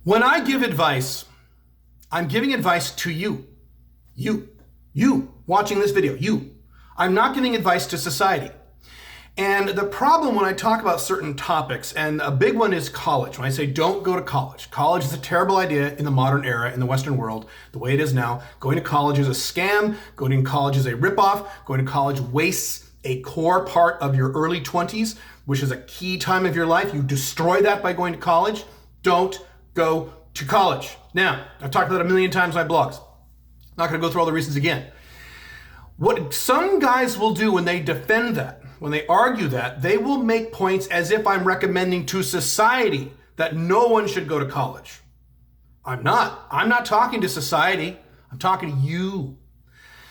When I give advice, I'm giving advice to you. You watching this video, you. I'm not giving advice to society. And the problem when I talk about certain topics, and a big one is college. When I say don't go to college. College is a terrible idea in the modern era, in the Western world, the way it is now. Going to college is a scam. Going to college is a ripoff. Going to college wastes a core part of your early 20s, which is a key time of your life. You destroy that by going to college. Don't go to college. Now, I've talked about it a million times in my blogs. Not going to go through all the reasons again. What some guys will do when they defend that, when they argue that, they will make points as if I'm recommending to society that no one should go to college. I'm not. I'm not talking to society. I'm talking to you.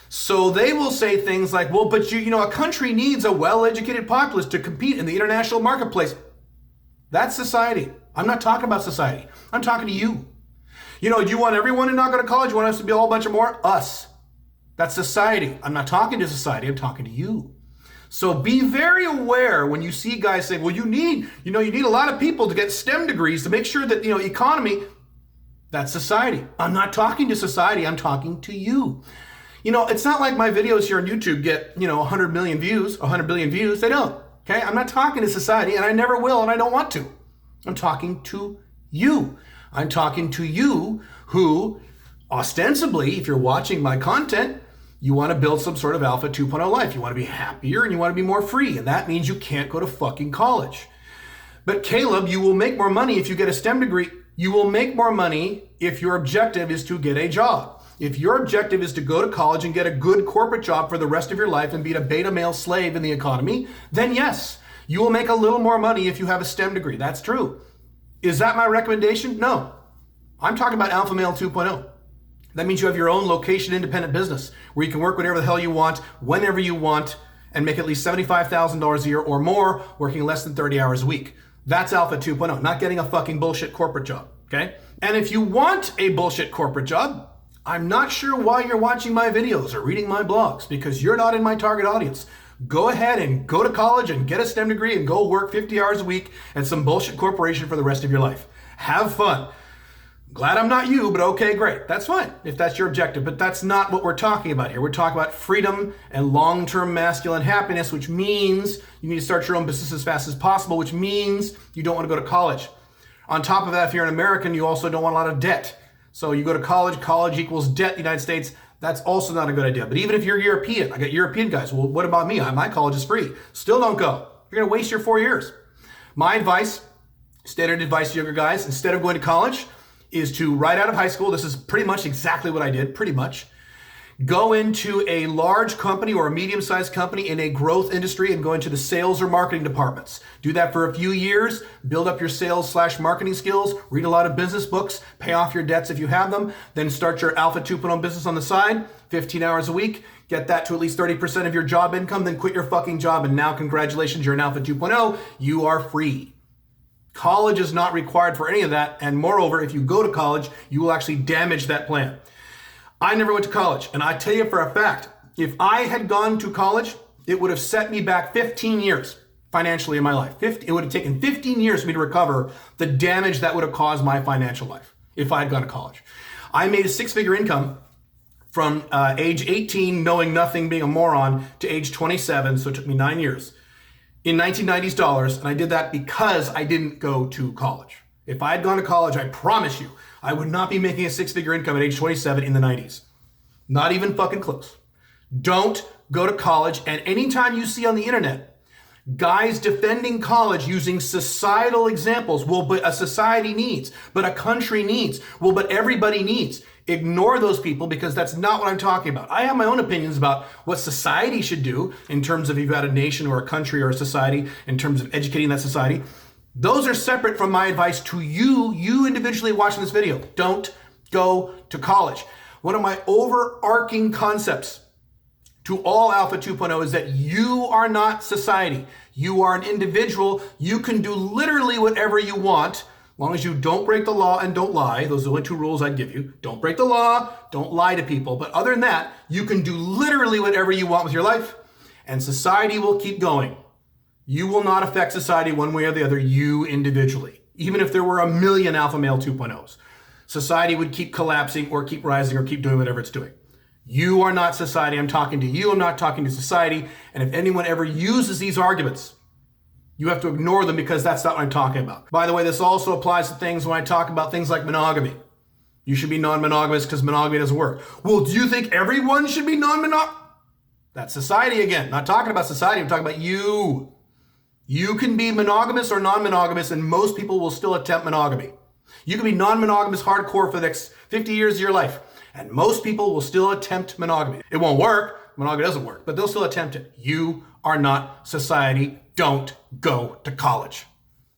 So they will say things like, well, but you know, a country needs a well-educated populace to compete in the international marketplace. That's society. I'm not talking about society. I'm talking to you. You know, do you want everyone to not go to college? You want us to be a whole bunch of more? Us. That's society. I'm not talking to society. I'm talking to you. So be very aware when you see guys say, well, you need a lot of people to get STEM degrees to make sure that, economy. That's society. I'm not talking to society. I'm talking to you. It's not like my videos here on YouTube get, 100 million views, 100 billion views. They don't. Okay. I'm not talking to society, and I never will, and I don't want to. I'm talking to you. I'm talking to you who, ostensibly, if you're watching my content, you want to build some sort of Alpha 2.0 life. You want to be happier and you want to be more free. And that means you can't go to fucking college. But Caleb, you will make more money if you get a STEM degree. You will make more money if your objective is to get a job. If your objective is to go to college and get a good corporate job for the rest of your life and be a beta male slave in the economy, then yes, you will make a little more money if you have a STEM degree. That's true. Is that my recommendation? No. I'm talking about Alpha Male 2.0. That means you have your own location-independent business where you can work whatever the hell you want, whenever you want, and make at least $75,000 a year or more, working less than 30 hours a week. That's Alpha 2.0, not getting a fucking bullshit corporate job, okay? And if you want a bullshit corporate job, I'm not sure why you're watching my videos or reading my blogs, because you're not in my target audience. Go ahead and go to college and get a STEM degree and go work 50 hours a week at some bullshit corporation for the rest of your life. Have fun. Glad I'm not you, but okay, great. That's fine if that's your objective, but that's not what we're talking about here. We're talking about freedom and long-term masculine happiness, which means you need to start your own business as fast as possible, which means you don't want to go to college. On top of that, if you're an American, you also don't want a lot of debt. So you go to college equals debt in the United States. That's also not a good idea. But even if you're European, I got European guys. Well, what about me? My college is free. Still don't go. You're going to waste your 4 years. My advice, standard advice to younger guys, instead of going to college, is to right out of high school, this is pretty much exactly what I did, pretty much, go into a large company or a medium-sized company in a growth industry and go into the sales or marketing departments. Do that for a few years, build up your sales/marketing skills, read a lot of business books, pay off your debts if you have them, then start your Alpha 2.0 business on the side, 15 hours a week, get that to at least 30% of your job income, then quit your fucking job, and now congratulations, you're an Alpha 2.0, you are free. College is not required for any of that, and moreover, if you go to college, you will actually damage that plan. I never went to college, and I tell you for a fact, if I had gone to college, it would have set me back 15 years financially in my life. It would have taken 15 years for me to recover the damage that would have caused my financial life if I had gone to college. I made a six-figure income from age 18, knowing nothing, being a moron, to age 27, so it took me 9 years. In 1990s dollars, and I did that because I didn't go to college. If I had gone to college, I promise you, I would not be making a six-figure income at age 27 in the 90s. Not even fucking close. Don't go to college, and anytime you see on the internet, guys defending college using societal examples, well, but a society needs, but a country needs, well, but everybody needs. Ignore those people because that's not what I'm talking about. I have my own opinions about what society should do in terms of if you had a nation or a country or a society, in terms of educating that society. Those are separate from my advice to you individually watching this video. Don't go to college. One of my overarching concepts to all Alpha 2.0 is that you are not society. You are an individual. You can do literally whatever you want, as long as you don't break the law and don't lie. Those are the only two rules I'd give you. Don't break the law, don't lie to people. But other than that, you can do literally whatever you want with your life, and society will keep going. You will not affect society one way or the other, you individually. Even if there were 1 million Alpha Male 2.0s. society would keep collapsing or keep rising or keep doing whatever it's doing. You are not society. I'm talking to you. I'm not talking to society. And if anyone ever uses these arguments, you have to ignore them because that's not what I'm talking about. By the way, this also applies to things when I talk about things like monogamy. You should be non-monogamous because monogamy doesn't work. Well, do you think everyone should be non-monogamous? That's society again. Not talking about society. I'm talking about you. You can be monogamous or non-monogamous, and most people will still attempt monogamy. You can be non-monogamous hardcore for the next 50 years of your life, and most people will still attempt monogamy. It won't work. Monogamy doesn't work, but they'll still attempt it. You are not society. Don't go to college.